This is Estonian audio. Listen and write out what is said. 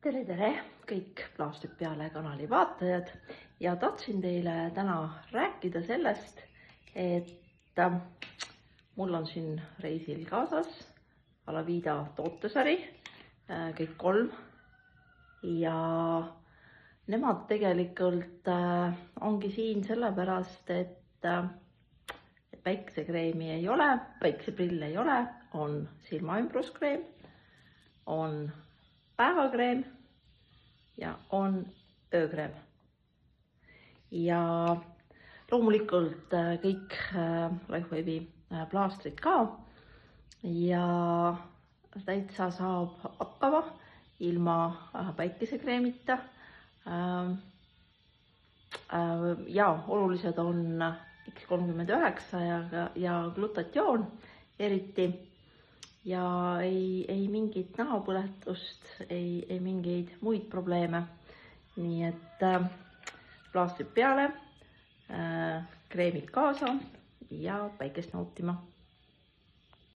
Tere kõik Plaastrid peale kanali vaatajad ja tahtsin teile täna rääkida sellest, et mul on siin reisil kaasas Alavida tootesari, kõik 3 ja nemad tegelikult ongi siin sellepärast, et päiksekreemi ei ole, päikseprille ei ole, on silmaümbruskreem, on päevakreem ja on öökreem. Ja loomulikult kõik Lifewave'i plaastrid ka ja täitsa saab hakkama ilma päikesekreemita. Ja olulised on X39 ja glutatioon eriti. Ja ei mingit nahapõletust, ei mingeid muid probleeme. Nii et plaastrid peale, kreemid kaasa ja päikest nautima.